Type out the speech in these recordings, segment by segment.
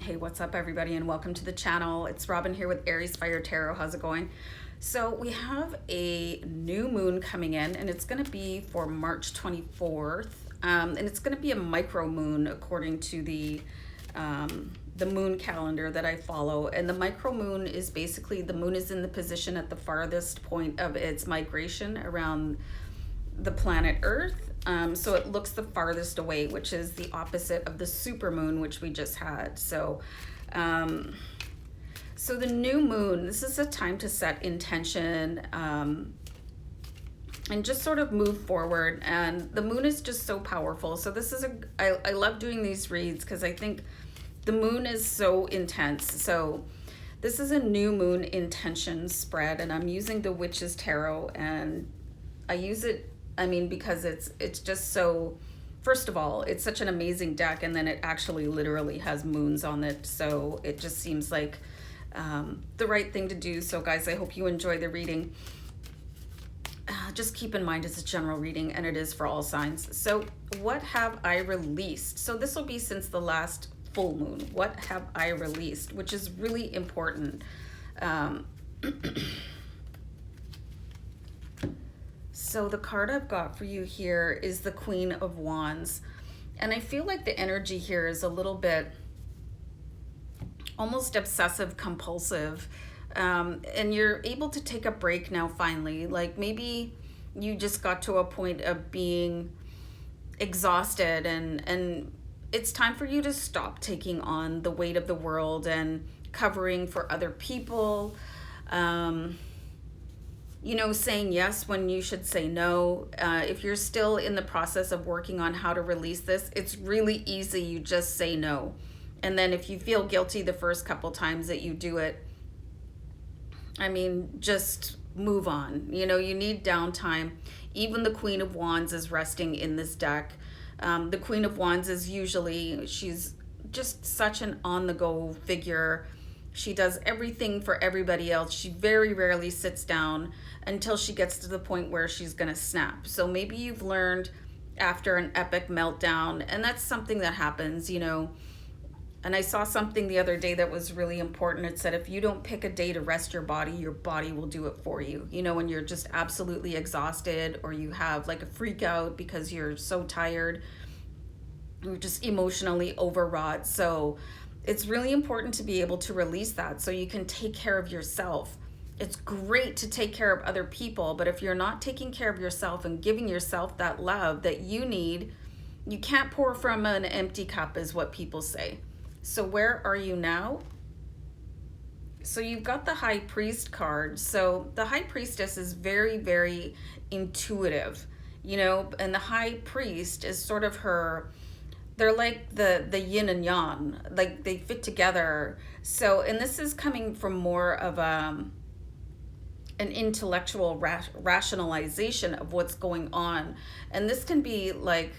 Hey, what's up everybody, and welcome to the channel. It's Robin here with AriesFireTarot. How's it going? So we have a new moon coming in, and it's going to be for March 24th. And it's going to be a micro moon according to the moon calendar that I follow. And the micro moon is basically, the moon is in the position at the farthest point of its migration around the planet Earth. So it looks the farthest away, which is the opposite of the supermoon, which we just had. So the new moon, this is a time to set intention and just sort of move forward. And the moon is just so powerful. So this is I love doing these reads because I think the moon is so intense. So this is a new moon intention spread, and I'm using the Witch's Tarot, and I use it, because it's just so, first of all, it's such an amazing deck, and then it actually literally has moons on it, so it just seems like the right thing to do. So guys, I hope you enjoy the reading. Just keep in mind it's a general reading, and it is for all signs. So what have I released? So this will be since the last full moon. What have I released? Which is really important. So the card I've got for you here is the Queen of Wands. And I feel like the energy here is a little bit almost obsessive compulsive. And you're able to take a break now finally. Like maybe you just got to a point of being exhausted, and it's time for you to stop taking on the weight of the world and covering for other people. Saying yes when you should say no. If you're still in the process of working on how to release this, it's really easy. You just say no. And then if you feel guilty the first couple times that you do it, just move on. You need downtime. Even the Queen of Wands is resting in this deck. The Queen of Wands is usually, she's just such an on-the-go figure. She does everything for everybody else. She very rarely sits down until she gets to the point where she's gonna snap. So maybe you've learned after an epic meltdown, and that's something that happens, And I saw something the other day that was really important. It said, if you don't pick a day to rest your body will do it for you. When you're just absolutely exhausted, or you have like a freak out because you're so tired, you're just emotionally overwrought. So it's really important to be able to release that so you can take care of yourself. It's great to take care of other people, but if you're not taking care of yourself and giving yourself that love that you need, you can't pour from an empty cup, is what people say. So where are you now? So you've got the High Priest card. So the High Priestess is very, very intuitive, and the High Priest is sort of her, they're like the yin and yang, like they fit together. So, and this is coming from more of an intellectual rationalization of what's going on. And this can be like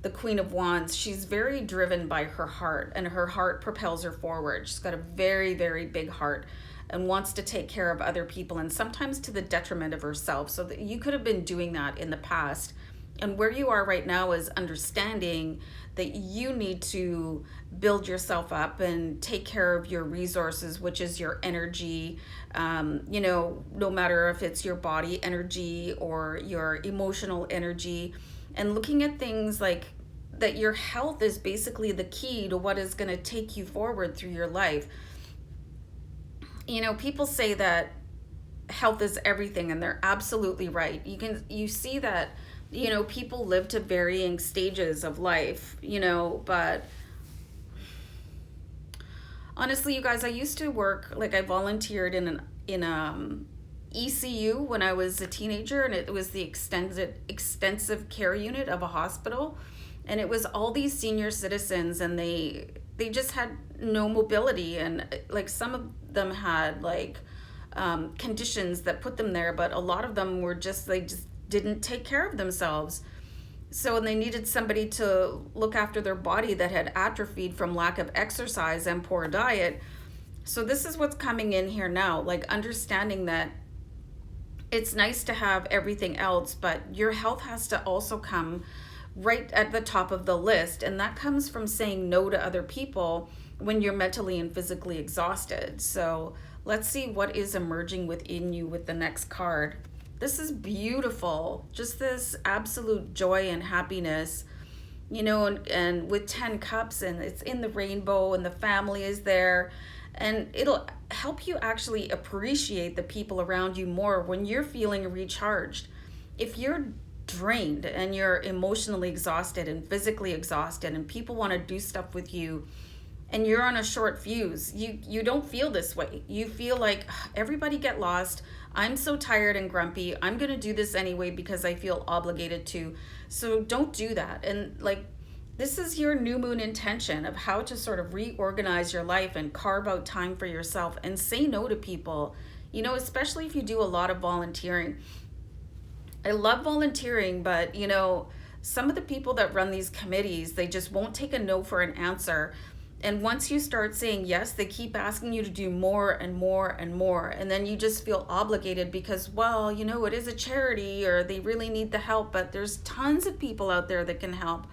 the Queen of Wands. She's very driven by her heart, and her heart propels her forward. She's got a very, very big heart and wants to take care of other people, and sometimes to the detriment of herself. So that you could have been doing that in the past. And where you are right now is understanding that you need to build yourself up and take care of your resources, which is your energy, no matter if it's your body energy or your emotional energy, and looking at things like that. Your health is basically the key to what is going to take you forward through your life. People say that health is everything, and they're absolutely right. You see that people live to varying stages of life, but honestly, you guys, I used to work, like I volunteered in ECU when I was a teenager, and it was the extensive care unit of a hospital, and it was all these senior citizens, and they just had no mobility, and like some of them had like conditions that put them there, but a lot of them were just didn't take care of themselves. So, and they needed somebody to look after their body that had atrophied from lack of exercise and poor diet. So this is what's coming in here now, like understanding that it's nice to have everything else, but your health has to also come right at the top of the list. And that comes from saying no to other people when you're mentally and physically exhausted. So let's see what is emerging within you with the next card. This is beautiful. Just this absolute joy and happiness, you know, and with 10 cups, and it's in the rainbow, and the family is there, and it'll help you actually appreciate the people around you more when you're feeling recharged. If you're drained and you're emotionally exhausted and physically exhausted, and people want to do stuff with you and you're on a short fuse, you don't feel this way. You feel like, everybody get lost, I'm so tired and grumpy, I'm gonna do this anyway because I feel obligated to. So don't do that. And like, this is your new moon intention of how to sort of reorganize your life and carve out time for yourself and say no to people, you know, especially if you do a lot of volunteering. I love volunteering, but you know, some of the people that run these committees, they just won't take a no for an answer. And once you start saying yes, they keep asking you to do more and more and more. And then you just feel obligated because, well, you know, it is a charity or they really need the help, but there's tons of people out there that can help.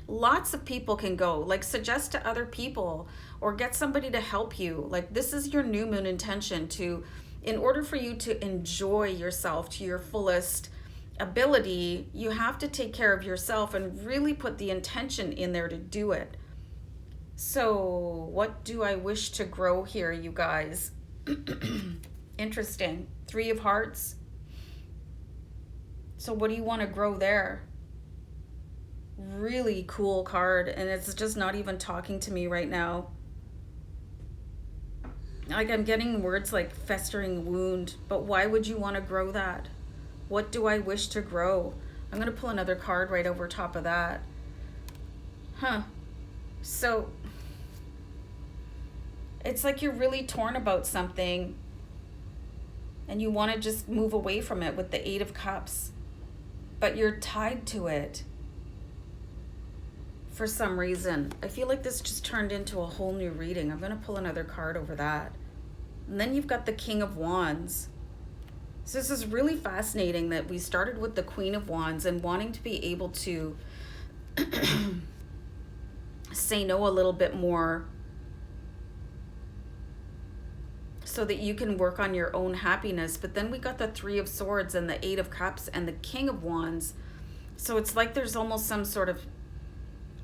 Lots of people can go, like suggest to other people or get somebody to help you. Like, this is your new moon intention to, in order for you to enjoy yourself to your fullest ability, you have to take care of yourself and really put the intention in there to do it. So what do I wish to grow here, you guys? Interesting. 3 of Hearts. So what do you want to grow there? Really cool card, and it's just not even talking to me right now. Like, I'm getting words like festering wound, but why would you want to grow that? What do I wish to grow? I'm going to pull another card right over top of that. So it's like you're really torn about something and you want to just move away from it with the 8 of Cups, but you're tied to it for some reason. I feel like this just turned into a whole new reading. I'm going to pull another card over that. And then you've got the King of Wands. So this is really fascinating that we started with the Queen of Wands and wanting to be able to say no a little bit more so that you can work on your own happiness. But then we got the 3 of Swords and the 8 of Cups and the King of Wands. So it's like there's almost some sort of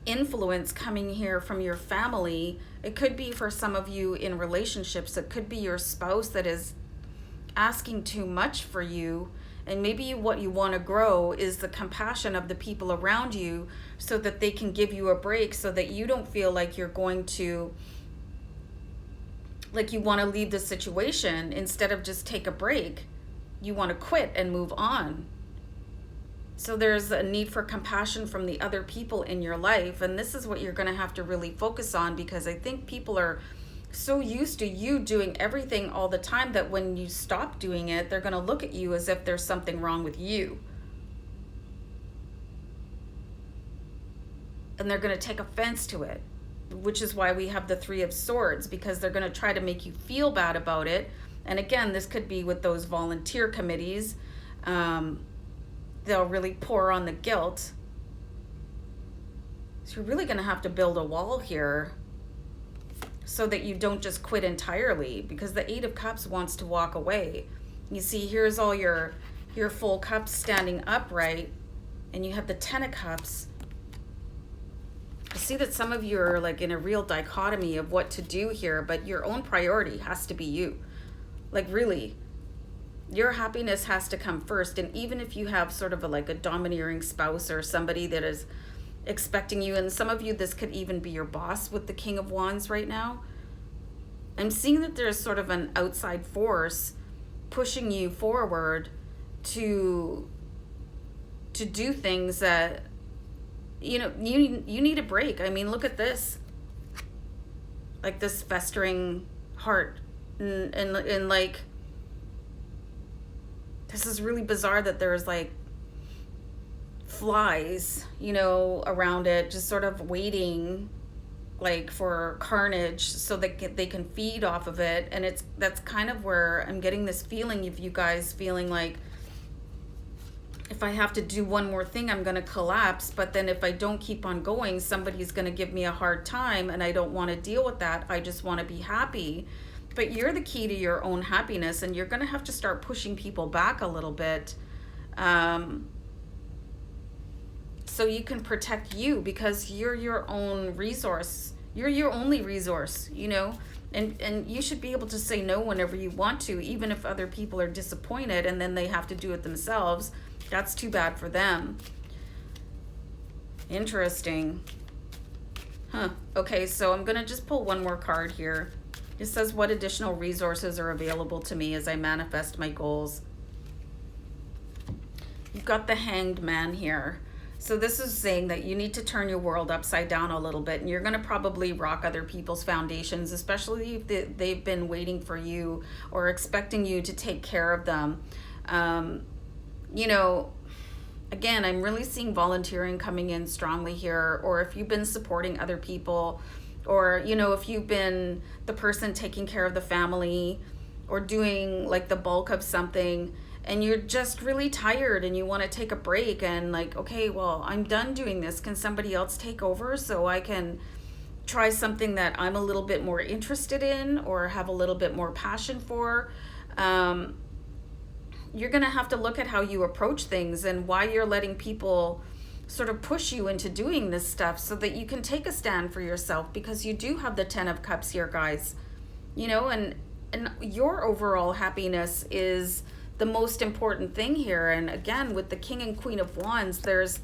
influence coming here from your family. It could be for some of you in relationships. It could be your spouse that is asking too much for you. And maybe what you want to grow is the compassion of the people around you so that they can give you a break, so that you don't feel like you're going to, like you want to leave the situation. Instead of just take a break, you want to quit and move on. So there's a need for compassion from the other people in your life. And this is what you're going to have to really focus on, because I think people are so used to you doing everything all the time that when you stop doing it, they're going to look at you as if there's something wrong with you. And they're going to take offense to it, which is why we have the 3 of Swords, because they're going to try to make you feel bad about it. And again, this could be with those volunteer committees. They'll really pour on the guilt. So you're really going to have to build a wall here so that you don't just quit entirely, because the 8 of Cups wants to walk away. You see, here's all your full cups standing upright, and you have the 10 of Cups. I see that some of you are like in a real dichotomy of what to do here, but your own priority has to be you. Like, really, your happiness has to come first. And even if you have sort of like a domineering spouse or somebody that is expecting you, and some of you, this could even be your boss with the King of Wands right now. I'm seeing that there's sort of an outside force pushing you forward to do things that, you know, you need a break. I mean, look at this, like this festering heart, and like, this is really bizarre that there's like flies, you know, around it, just sort of waiting like for carnage so that they can feed off of it. And that's kind of where I'm getting this feeling of you guys feeling like if I have to do one more thing, I'm going to collapse. But then if I don't keep on going, somebody's going to give me a hard time, and I don't want to deal with that. I just want to be happy. But you're the key to your own happiness, and you're going to have to start pushing people back a little bit, so you can protect you, because you're your own resource. You're your only resource, you know, and you should be able to say no whenever you want to, even if other people are disappointed and then they have to do it themselves. That's too bad for them. Interesting. Huh. Okay, so I'm going to just pull one more card here. It says, what additional resources are available to me as I manifest my goals? You've got the Hanged Man here. So this is saying that you need to turn your world upside down a little bit, and you're going to probably rock other people's foundations, especially if they've been waiting for you or expecting you to take care of them. You know, again, I'm really seeing volunteering coming in strongly here, or if you've been supporting other people, or, you know, if you've been the person taking care of the family or doing like the bulk of something, and you're just really tired and you want to take a break, and like, okay, well, I'm done doing this. Can somebody else take over so I can try something that I'm a little bit more interested in or have a little bit more passion for? You're going to have to look at how you approach things and why you're letting people sort of push you into doing this stuff, so that you can take a stand for yourself, because you do have the 10 of Cups here, guys. You know, and your overall happiness is the most important thing here. And again, with the King and Queen of Wands, there's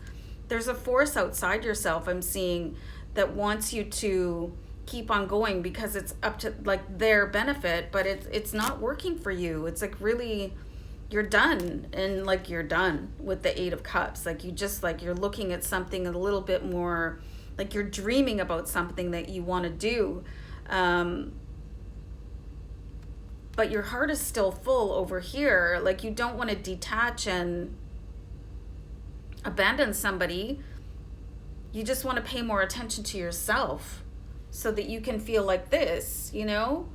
a force outside yourself, I'm seeing, that wants you to keep on going because it's up to like their benefit, but it's not working for you. It's like, really, you're done, and like you're done with the 8 of Cups. Like you just, like, you're looking at something a little bit more, like you're dreaming about something that you want to do, but your heart is still full over here. Like you don't want to detach and abandon somebody. You just want to pay more attention to yourself so that you can feel like this, you know?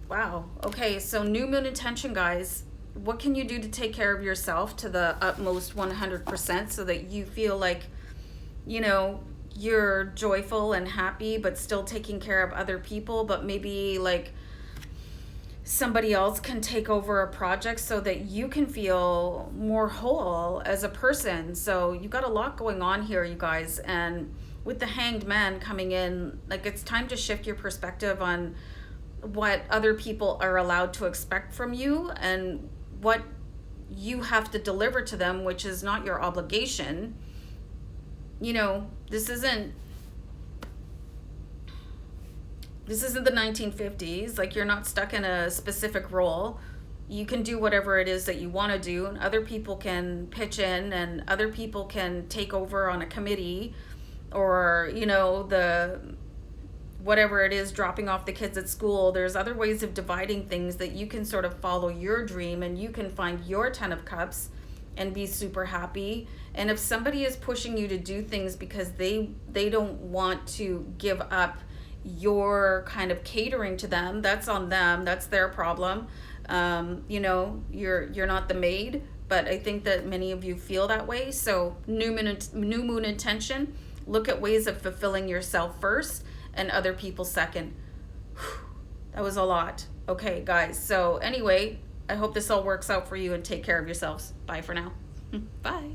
Wow. Okay, so new moon intention, guys. What can you do to take care of yourself to the utmost 100% so that you feel like, you know, you're joyful and happy, but still taking care of other people, but maybe like somebody else can take over a project so that you can feel more whole as a person. So you've got a lot going on here, you guys. And with the Hanged Man coming in, like, it's time to shift your perspective on what other people are allowed to expect from you and what you have to deliver to them, which is not your obligation. You know, this isn't the 1950s. Like, you're not stuck in a specific role. You can do whatever it is that you want to do, and other people can pitch in, and other people can take over on a committee, or, you know, whatever it is, dropping off the kids at school. There's other ways of dividing things that you can sort of follow your dream, and you can find your 10 of Cups and be super happy. And if somebody is pushing you to do things because they don't want to give up your kind of catering to them, that's on them. That's their problem. You know, you're not the maid, but I think that many of you feel that way. So new moon intention, look at ways of fulfilling yourself first and other people second. That was a lot. Okay, guys. So anyway, I hope this all works out for you, and take care of yourselves. Bye for now. Bye.